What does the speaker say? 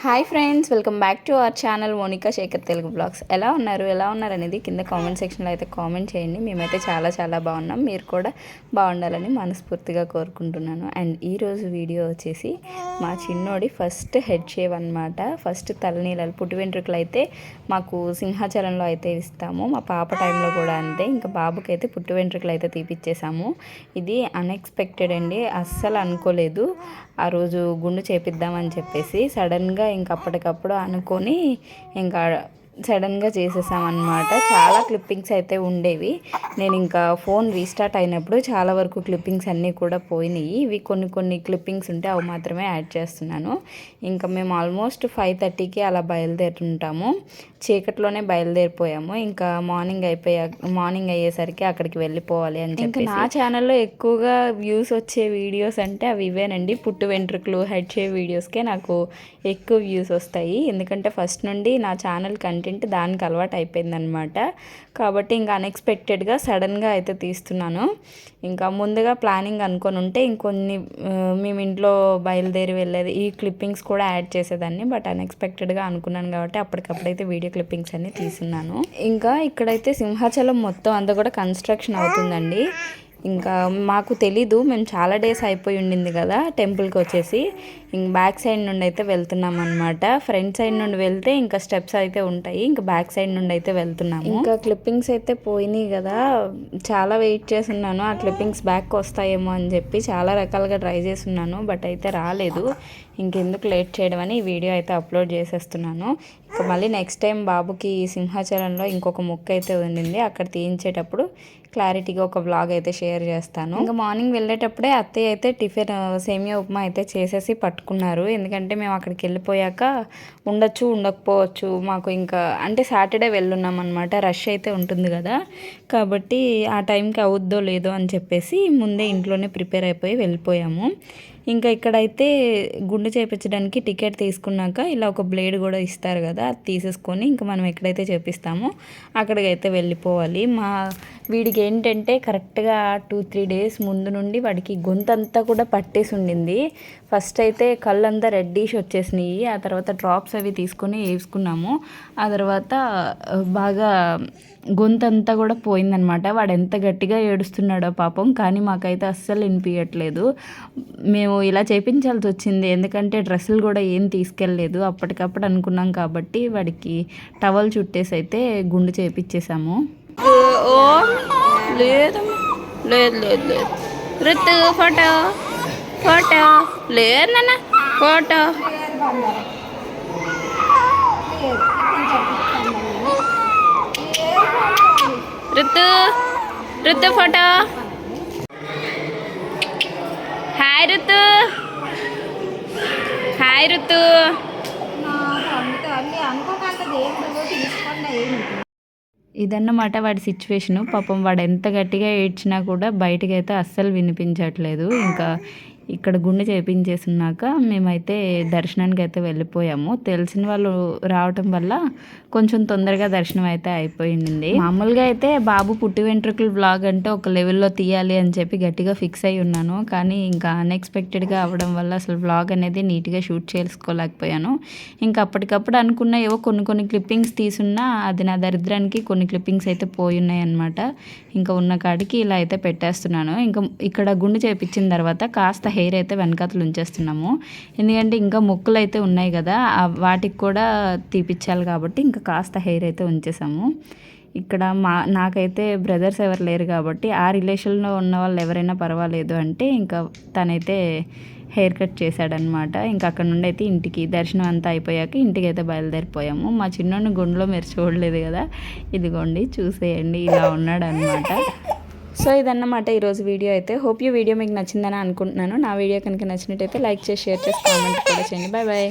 Hi friends, welcome back to our channel Monika Shekar Telugu vlogs. ఎలా ఉన్నారు అనేది కింద కామెంట్ సెక్షన్లో అయితే కామెంట్ చేయండి. మేమైతే చాలా బాగున్నాం. మీరు కూడా బాగుండాలని మనస్ఫూర్తిగా కోరుకుంటున్నాను. అండ్ ఈరోజు వీడియో వచ్చేసి మా చిన్నోడి ఫస్ట్ హెడ్ షేవ్ అనమాట. ఫస్ట్ తలనీళ్ళలు పుట్టి వెంట్రుకలు అయితే మాకు సింహాచలంలో అయితే ఇస్తాము. మా పాప టైంలో కూడా అంతే. ఇంకా బాబుకి అయితే పుట్టి వెంట్రుకలు అయితే తీపిచ్చేసాము. ఇది అన్ఎక్స్పెక్టెడ్ అండి, అస్సలు అనుకోలేదు. ఆ రోజు గుండు చేపిద్దామని చెప్పేసి సడన్గా ఇంక అప్పటికప్పుడు అనుకొని ఇంకా సడన్గా చేసేసామన్నమాట. చాలా క్లిప్పింగ్స్ అయితే ఉండేవి. నేను ఇంకా ఫోన్ రీస్టార్ట్ అయినప్పుడు చాలా వరకు క్లిప్పింగ్స్ అన్నీ కూడా పోయినాయి. ఇవి కొన్ని క్లిప్పింగ్స్ ఉంటే అవి మాత్రమే యాడ్ చేస్తున్నాను. ఇంకా మేము ఆల్మోస్ట్ 5:30కి అలా బయలుదేరుతుంటాము. చీకట్లోనే బయలుదేరిపోయాము. ఇంకా మార్నింగ్ అయ్యేసరికి అక్కడికి వెళ్ళిపోవాలి అని చెప్పి. నా ఛానల్లో ఎక్కువగా వ్యూస్ వచ్చే వీడియోస్ అంటే అవి ఇవేనండి. పుట్టు వెంట్రుకలు, హెడ్ షేవ్ వీడియోస్కే నాకు ఎక్కువ వ్యూస్ వస్తాయి. ఎందుకంటే ఫస్ట్ నుండి నా ఛానల్ కంటెంట్ దానికి అలవాటు అయిపోయిందనమాట. కాబట్టి ఇంకా అన్ఎక్స్పెక్టెడ్గా సడన్గా అయితే తీస్తున్నాను. ఇంకా ముందుగా ప్లానింగ్ అనుకొని ఉంటే ఇంకొన్ని మేము ఇంట్లో బయలుదేరి వెళ్ళేది ఈ క్లిప్పింగ్స్ కూడా యాడ్ చేసేదాన్ని. బట్ అన్ఎక్స్పెక్టెడ్గా అనుకున్నాను కాబట్టి అప్పటికప్పుడైతే వీడియో క్లిప్పింగ్స్ అన్ని తీసున్నాను. ఇంకా ఇక్కడైతే సింహాచలం మొత్తం అంతా కూడా కన్స్ట్రక్షన్ అవుతుందండి. ఇంకా మాకు తెలీదు, మేము చాలా డేస్ అయిపోయి ఉండింది కదా టెంపుల్కి వచ్చేసి. ఇంక బ్యాక్ సైడ్ నుండి అయితే వెళ్తున్నాం అనమాట. ఫ్రంట్ సైడ్ నుండి వెళ్తే ఇంకా స్టెప్స్ అయితే ఉంటాయి, ఇంకా బ్యాక్ సైడ్ నుండి అయితే వెళ్తున్నాము. ఇంకా క్లిప్పింగ్స్ అయితే పోయినాయి కదా, చాలా వెయిట్ చేస్తున్నాను ఆ క్లిప్పింగ్స్ బ్యాక్ వస్తాయేమో అని చెప్పి. చాలా రకాలుగా ట్రై చేస్తున్నాను, బట్ అయితే రాలేదు. ఇంకెందుకు లేట్ చేయడం అని ఈ వీడియో అయితే అప్లోడ్ చేసేస్తున్నాను. ఇంకా మళ్ళీ నెక్స్ట్ టైం బాబుకి సింహాచలంలో ఇంకొక మొక్క అయితే ఉండింది, అక్కడ తీయించేటప్పుడు క్లారిటీగా ఒక వ్లాగ్ అయితే షేర్ చేస్తాను. ఇంకా మార్నింగ్ వెళ్ళేటప్పుడే అత్తయ్య అయితే టిఫిన్ సేమియా ఉప్మా అయితే చేసేసి పట్టుకున్నారు. ఎందుకంటే మేము అక్కడికి వెళ్ళిపోయాక ఉండొచ్చు ఉండకపోవచ్చు, మాకు ఇంకా అంటే సాటర్డే వెళ్ళున్నాం అనమాట. రష్ అయితే ఉంటుంది కదా, కాబట్టి ఆ టైంకి అవుద్దో లేదో అని చెప్పేసి ముందే ఇంట్లోనే ప్రిపేర్ అయిపోయి వెళ్ళిపోయాము. ఇంకా ఇక్కడైతే గుండు చేయించడానికి టికెట్ తీసుకున్నాక ఇలా ఒక బ్లేడ్ కూడా ఇస్తారు కదా, అది తీసేసుకొని ఇంకా మనం ఎక్కడైతే చేపిస్తామో అక్కడికైతే వెళ్ళిపోవాలి. వీడికి ఏంటంటే కరెక్ట్గా 2-3 డేస్ ముందు నుండి వాడికి గొంతంతా కూడా పట్టేసి ఉండింది. ఫస్ట్ అయితే కళ్ళంతా రెడ్డిష్ వచ్చేసినాయి. ఆ తర్వాత డ్రాప్స్ అవి తీసుకొని వేసుకున్నాము. ఆ తర్వాత బాగా గొంతంతా కూడా పోయిందనమాట. వాడు ఎంత గట్టిగా ఏడుస్తున్నాడో పాపం, కానీ మాకైతే అస్సలు వినిపించట్లేదు. మేము ఇలా చేయించాల్సి వచ్చింది, ఎందుకంటే డ్రెస్సులు కూడా ఏం తీసుకెళ్ళలేదు. అప్పటికప్పుడు అనుకున్నాం కాబట్టి వాడికి టవల్ చుట్టేసి అయితే గుండు చేయించేసాము. ఓ లేదు లేదు లేదు లేదు రుతు ఫోటో ఫోటో లేదు నాన్న ఫోటో రుతు రుతు ఫోటో. హాయ్ రుతు, హాయ్ రుతు. ఇదన్నమాట వాడి సిచ్యువేషను. పాపం వాడు ఎంత గట్టిగా ఏడ్చినా కూడా బయటకు అయితే అస్సలు వినిపించట్లేదు. ఇంకా ఇక్కడ గుండె చేయించేసినాక మేమైతే దర్శనానికి అయితే వెళ్ళిపోయాము. తెలిసిన వాళ్ళు రావటం వల్ల కొంచెం తొందరగా దర్శనం అయితే అయిపోయింది. మామూలుగా అయితే బాబు పుట్టి వెంట్రుకలు బ్లాగ్ అంటే ఒక లెవెల్లో తీయాలి అని చెప్పి గట్టిగా ఫిక్స్ అయి ఉన్నాను. కానీ ఇంకా అన్ఎక్స్పెక్టెడ్గా అవ్వడం వల్ల అసలు బ్లాగ్ అనేది నీట్గా షూట్ చేసుకోలేకపోయాను. ఇంకా అప్పటికప్పుడు అనుకున్న ఏవో కొన్ని క్లిప్పింగ్స్ తీసున్నా అది నా దరిద్రానికి కొన్ని క్లిప్పింగ్స్ అయితే పోయి ఉన్నాయి అనమాట. ఇంకా ఉన్న కాడికి ఇలా అయితే పెట్టేస్తున్నాను. ఇంకా ఇక్కడ గుండు చేయించిన తర్వాత కాస్త హెయిర్ అయితే వెనకాతలు ఉంచేస్తున్నాము. ఎందుకంటే ఇంకా మొక్కులు అయితే ఉన్నాయి కదా, వాటికి కూడా తీపిచ్చాలి కాబట్టి ఇంకా కాస్త హెయిర్ అయితే ఉంచేసాము. ఇక్కడ నాకైతే బ్రదర్స్ ఎవరు లేరు కాబట్టి ఆ రిలేషన్లో ఉన్న వాళ్ళు ఎవరైనా పర్వాలేదు అంటే ఇంకా తనైతే హెయిర్ కట్ చేశాడనమాట. ఇంకా అక్కడ నుండి అయితే ఇంటికి దర్శనం అంతా అయిపోయాక ఇంటికి అయితే బయలుదేరిపోయాము. మా చిన్నోడిని గుండెలో మీరు చూడలేదు కదా, ఇదిగోండి చూసేయండి, ఇలా ఉన్నాడు అనమాట. సో ఇదన్నమాట ఈరోజు వీడియో అయితే. హోప్ ఈ వీడియో మీకు నచ్చిందని అనుకుంటున్నాను. నా వీడియో కనుక నచ్చినట్టయితే లైక్ చేసి, షేర్ చేసి, కామెంట్ కూడా చేయండి. Bye bye.